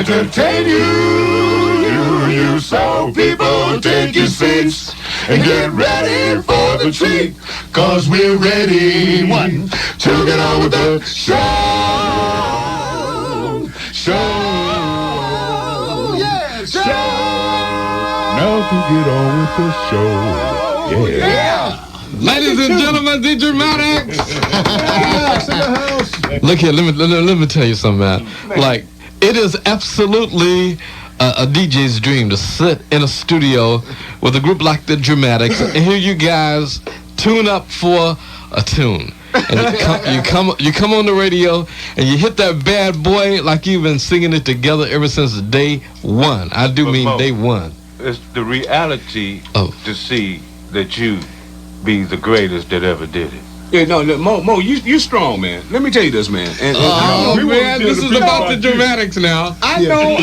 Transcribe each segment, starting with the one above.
entertain you. So people, take your seats and get ready for the treat, 'cause we're ready, one, to get on with the show. Yeah, show. Now to get on with the show. Yeah. Ladies and gentlemen, the Dramatics. Look here, let me tell you something, man. Like, it is absolutely a DJ's dream to sit in a studio with a group like the Dramatics and hear you guys tune up for a tune. And you come on the radio and you hit that bad boy like you've been singing it together ever since day one. I do mean day one. It's the reality to see that you be the greatest that ever did it. Yeah, no, Mo, you strong, man. Let me tell you this, man. And man, this is about the Dramatics now. I know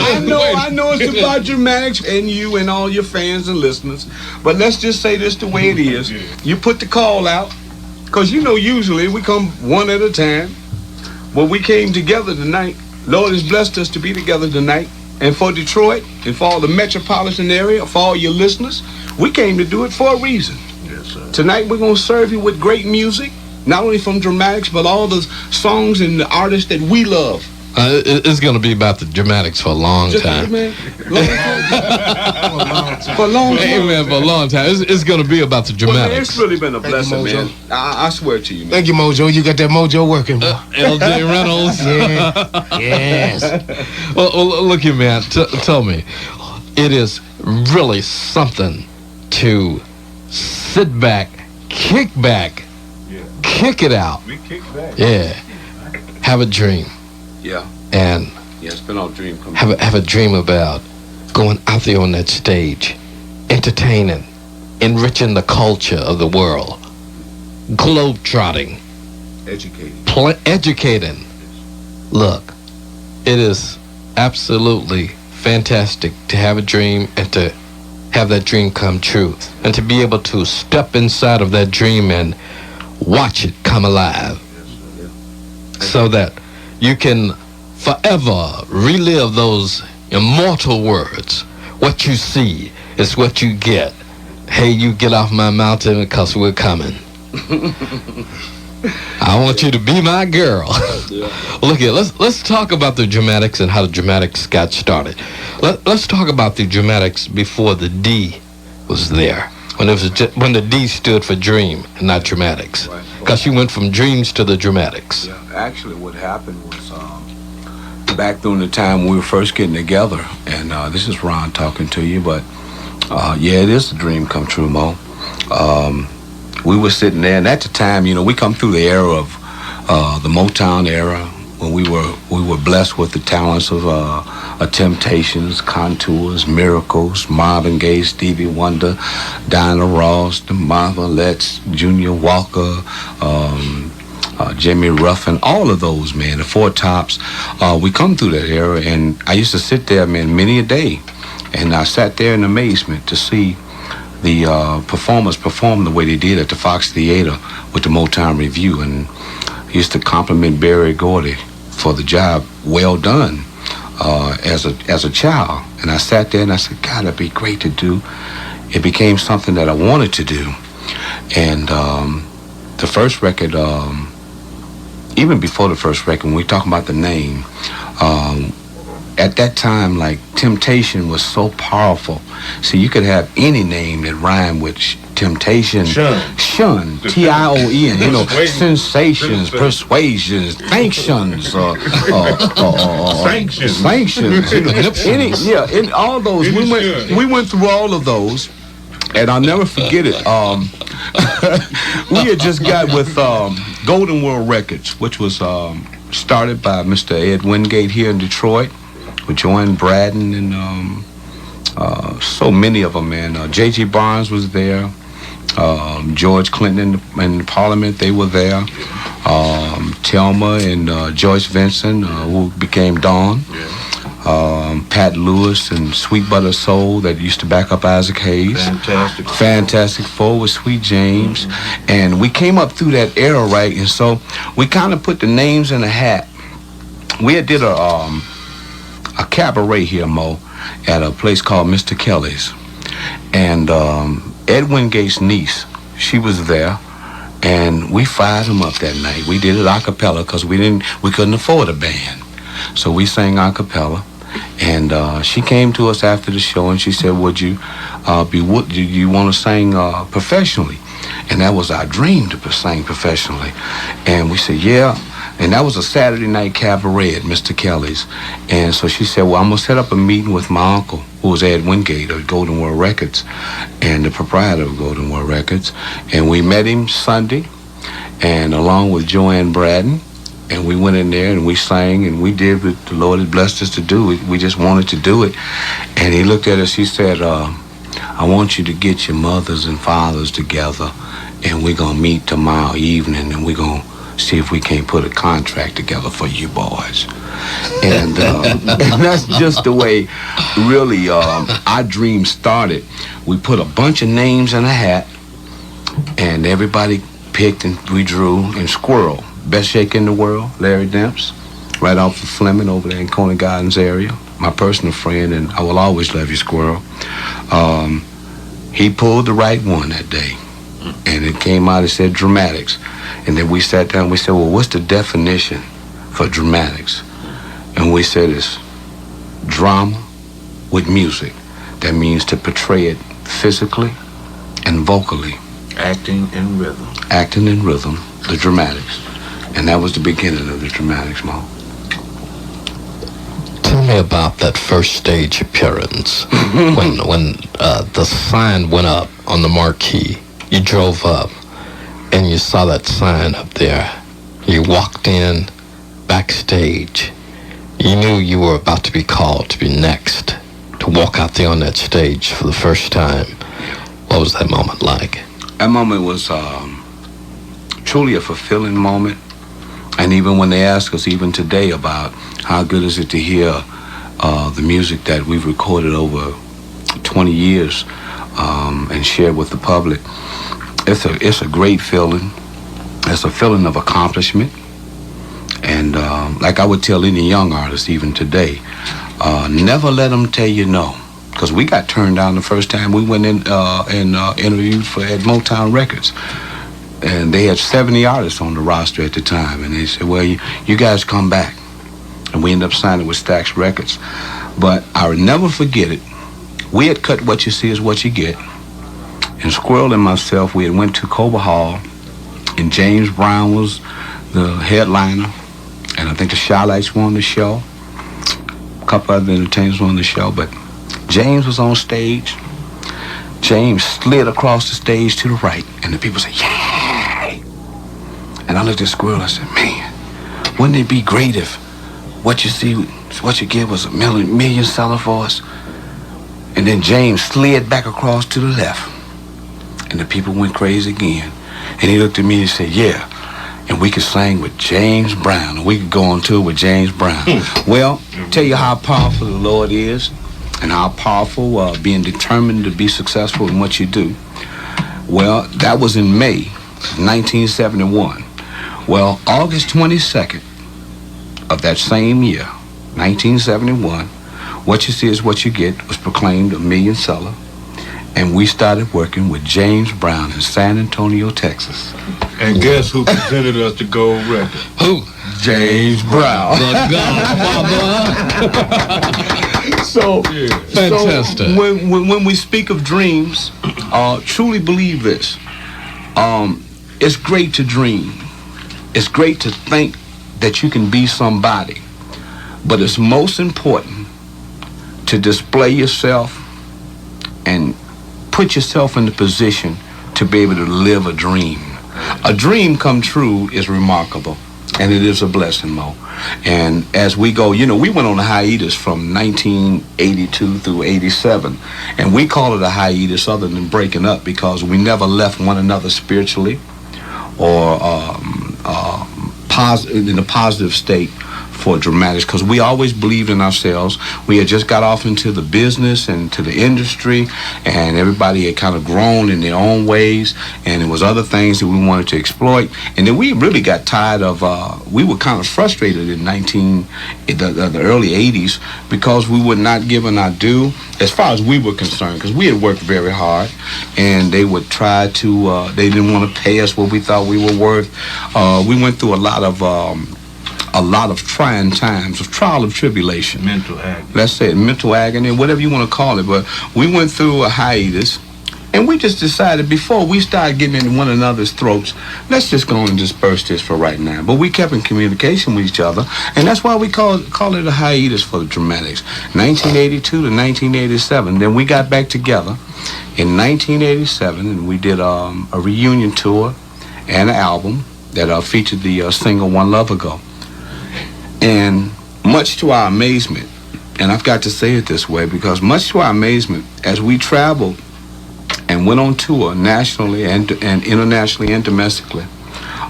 it's about Dramatics and you and all your fans and listeners. But let's just say this the way it is. You put the call out, because you know usually we come one at a time. Well, we came together tonight. Lord has blessed us to be together tonight. And for Detroit, and for all the metropolitan area, for all your listeners, we came to do it for a reason. Yes, sir. Tonight we're going to serve you with great music, not only from Dramatics, but all the songs and the artists that we love. It's going to be about the Dramatics for a long time. Man, for a long time. Hey, man, for a long time. It's going to be about the Dramatics. Well, man, it's really been a blessing, man. I swear to you, man. Thank you, Mojo. You got that mojo working. LJ Reynolds. Yeah. Yes. Well, look here, man. Tell me, it is really something to sit back, kick it out. We kick back. Yeah. Have a dream. Yeah. And it's been our dream come have a dream about going out there on that stage, entertaining, enriching the culture of the world, globe-trotting, educating. Look, it is absolutely fantastic to have a dream and to have that dream come true, and to be able to step inside of that dream and watch it come alive, so that you can forever relive those immortal words. What you see is what you get. Hey, you get off my mountain because we're coming. I want you to be my girl. Look here, let's talk about the Dramatics and how the Dramatics got started. Let's talk about the Dramatics before the D was there. When the D stood for dream and not Dramatics. Because you went from dreams to the Dramatics. Yeah, actually what happened was back during the time we were first getting together, and this is Ron talking to you, but yeah, it is a dream come true, Mo. We were sitting there, and at the time, you know, we come through the era of the Motown era, when we were blessed with the talents of Temptations, Contours, Miracles, Marvin Gaye, Stevie Wonder, Diana Ross, the Marvelettes, Junior Walker, Jimmy Ruffin, all of those, man, the Four Tops. We come through that era, and I used to sit there, man, many a day, and I sat there in amazement to see the performers perform the way they did at the Fox Theater with the Motown Review, and I used to compliment Berry Gordy for the job well done as a child. And I sat there and I said, God, that'd be great to do. It became something that I wanted to do. And the first record, even before the first record, when we talk about the name, at that time, like, Temptation was so powerful. See, you could have any name that rhymed with temptation. Shun. T-I-O-N. You know, sensations, persuasions, sanctions, sanctions. You know, in all those, we went through all of those, and I'll never forget it. We had just got with Golden World Records, which was started by Mr. Ed Wingate here in Detroit, with Joanne Braden and so many of them, man. J.G. Barnes was there. George Clinton in Parliament, they were there. Thelma and Joyce Vincent, who became Dawn. Pat Lewis and Sweet Butter Soul, that used to back up Isaac Hayes. Fantastic Four with Sweet James. And we came up through that era, right? And so we kind of put the names in a hat. We had did a cabaret here, Mo, at a place called Mr. Kelly's. And Ed Wingate's niece, she was there. And we fired him up that night. We did it a cappella because we couldn't afford a band. So we sang a cappella. And she came to us after the show and she said, do you want to sing professionally? And that was our dream, to sing professionally. And we said, yeah. And that was a Saturday night cabaret at Mr. Kelly's. And so she said, well, I'm going to set up a meeting with my uncle, who was Ed Wingate of Golden World Records, and the proprietor of Golden World Records. And we met him Sunday, and along with Joanne Braden, and we went in there and we sang and we did what the Lord had blessed us to do. We just wanted to do it. And he looked at us, he said, I want you to get your mothers and fathers together, and we're going to meet tomorrow evening, and we're going to see if we can't put a contract together for you boys. And that's just the way, really, our dream started. We put a bunch of names in a hat, and everybody picked, and we drew, and Squirrel, best shake in the world, Larry Demps, right off of Fleming over there in Coney Gardens area, my personal friend, and I will always love you, Squirrel. He pulled the right one that day, and it came out, it said dramatics. And then we sat down, we said, well, what's the definition for dramatics? And we said it's drama with music. That means to portray it physically and vocally. Acting and rhythm. Acting and rhythm, the dramatics. And that was the beginning of the dramatics, Mo. Tell me about that first stage appearance when the sign went up on the marquee. You drove up and you saw that sign up there. You walked in backstage. You knew you were about to be called to be next, to walk out there on that stage for the first time. What was that moment like? That moment was truly a fulfilling moment. And even when they ask us, even today, about how good is it to hear the music that we've recorded over 20 years and shared with the public, it's a great feeling. It's a feeling of accomplishment. And like I would tell any young artist, even today, never let them tell you no. Because we got turned down the first time we went in and interviewed at Motown Records. And they had 70 artists on the roster at the time. And they said, well, you guys come back. And we ended up signing with Stax Records. But I'll never forget it. We had cut What You See Is What You Get. And Squirrel and myself, we had went to Cobo Hall. And James Brown was the headliner. And I think the Shy-Lights were on the show. A couple other entertainers were on the show. But James was on stage. James slid across the stage to the right. And the people said, yeah! And I looked at Squirrel, I said, man, wouldn't it be great if What You See, What You Get was a million seller for us? And then James slid back across to the left. And the people went crazy again. And he looked at me and said, yeah, and we could sing with James Brown, and we could go on tour with James Brown. Well, tell you how powerful the Lord is, and how powerful being determined to be successful in what you do. Well, that was in May 1971. Well, August 22nd of that same year, 1971, What You See Is What You Get was proclaimed a million seller. And we started working with James Brown in San Antonio, Texas. And guess who presented us the gold record? Who? James Brown. The Godfather. So, Fantastic. So when we speak of dreams, truly believe this. It's great to dream. It's great to think that you can be somebody. But it's most important to display yourself and put yourself in the position to be able to live a dream. A dream come true is remarkable, and it is a blessing, Mo. And as we go, we went on a hiatus from 1982 through 87, and we call it a hiatus other than breaking up because we never left one another spiritually or in a positive state for dramatics, because we always believed in ourselves. We had just got off into the business and to the industry, and everybody had kind of grown in their own ways, and there was other things that we wanted to exploit. And then we really got tired of, we were kind of frustrated in the early 80s, because we were not given our due as far as we were concerned, because we had worked very hard, and they would try to, they didn't want to pay us what we thought we were worth. We went through a lot of trying times, of trial of tribulation. Mental agony. Let's say it, mental agony, whatever you want to call it. But we went through a hiatus, and we just decided before we started getting in one another's throats, let's just go and disperse this for right now. But we kept in communication with each other, and that's why we call it a hiatus for the Dramatics. 1982 to 1987. Then we got back together in 1987, and we did a reunion tour and an album that featured the single One Love Ago. And much to our amazement, and I've got to say it this way, because much to our amazement, as we traveled and went on tour nationally and internationally and domestically,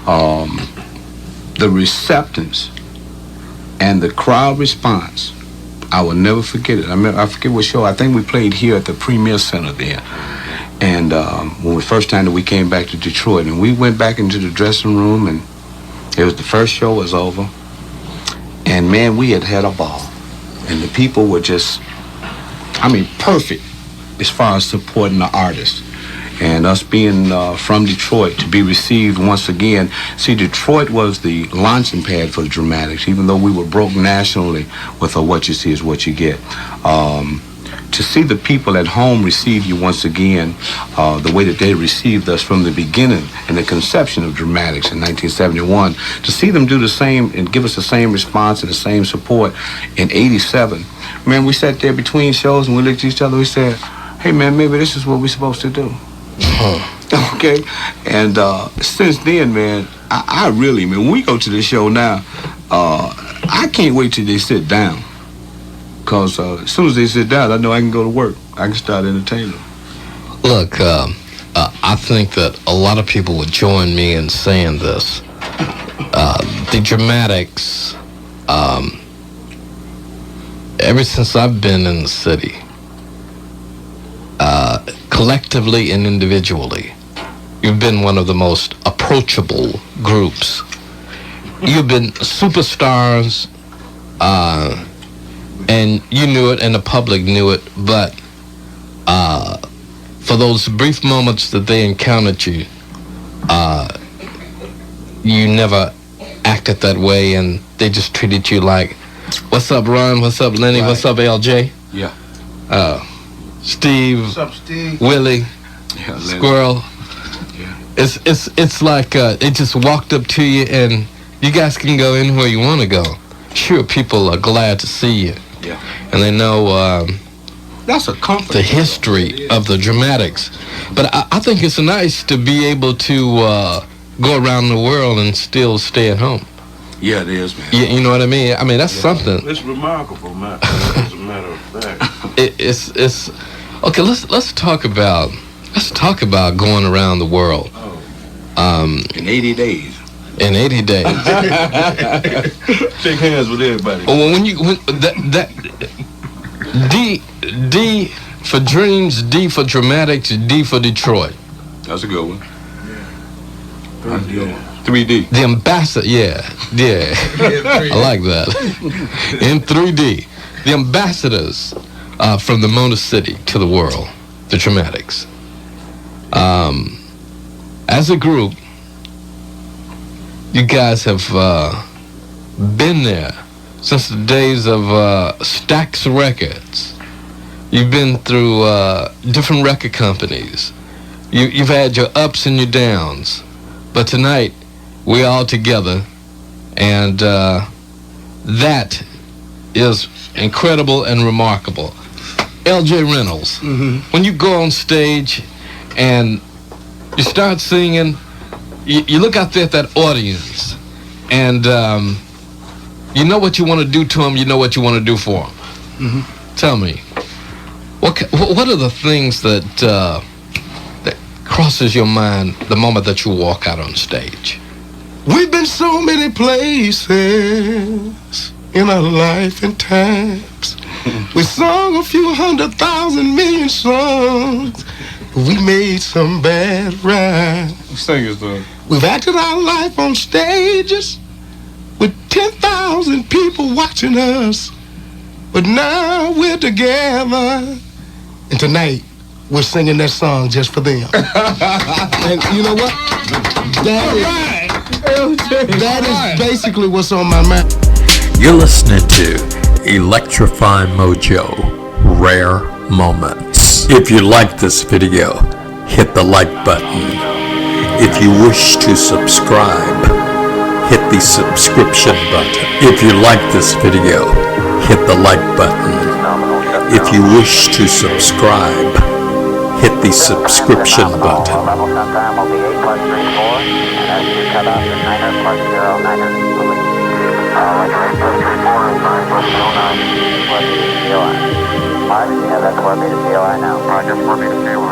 the receptance and the crowd response, I will never forget it. I forget what show. I think we played here at the Premier Center there. And when the first time that we came back to Detroit, and we went back into the dressing room, and it was the first show was over. And man, we had a ball. And the people were just, perfect as far as supporting the artists. And us being from Detroit, to be received once again. See, Detroit was the launching pad for the Dramatics, even though we were broke nationally with What You See Is What You Get. To see the people at home receive you once again, the way that they received us from the beginning and the conception of Dramatics in 1971, to see them do the same and give us the same response and the same support in 87. Man, we sat there between shows and we looked at each other, we said, hey man, maybe this is what we're supposed to do. Okay? And since then, man, I really, when we go to the show now, I can't wait till they sit down. Because as soon as they sit down, I know I can go to work. I can start entertaining them. Look, I think that a lot of people would join me in saying this. The Dramatics, ever since I've been in the city, collectively and individually, you've been one of the most approachable groups. You've been superstars, and you knew it and the public knew it, but for those brief moments that they encountered you, you never acted that way, and they just treated you like, what's up, Ron? What's up, Lenny? Right. What's up, LJ? Yeah. Steve. What's up, Steve? Willie. Yeah, Squirrel. Yeah. It's like they just walked up to you, and you guys can go anywhere you want to go. Sure, people are glad to see you. Yeah. And they know that's a comfort. The history of the Dramatics. But I think it's nice to be able to go around the world and still stay at home. Yeah, it is, man. You know what I mean? I mean, that's something. It's remarkable, man. As a matter of fact. It's okay. Let's talk about going around the world. In 80 days. In 80 days. Shake hands with everybody. When that D for dreams, D for Dramatics, D for Detroit. That's a good one. Yeah. 3D. The ambassador, yeah. I like that. In 3D, the ambassadors from the Motor City to the world, the Dramatics. As a group, you guys have been there since the days of Stax Records. You've been through different record companies. You've had your ups and your downs. But tonight, we're all together, and that is incredible and remarkable. L.J. Reynolds, when you go on stage and you start singing, you look out there at that audience, and you know what you want to do to them, you know what you want to do for them. Tell me, what are the things that crosses your mind the moment that you walk out on stage? We've been so many places, in our life and times. We sung a few 100,000 million songs. We made some bad rhymes. Sing it, though. We've acted our life on stages with 10,000 people watching us. But now we're together. And tonight, we're singing that song just for them. And you know what? That is basically what's on my mind. You're listening to Electrify Mojo, Rare Moments. If you like this video, hit the like button. If you wish to subscribe, hit the subscription button. If you like this video, hit the like button. If you wish to subscribe, hit the subscription button. Yeah, that's 4 beta COI now. Roger, 4 beta COI.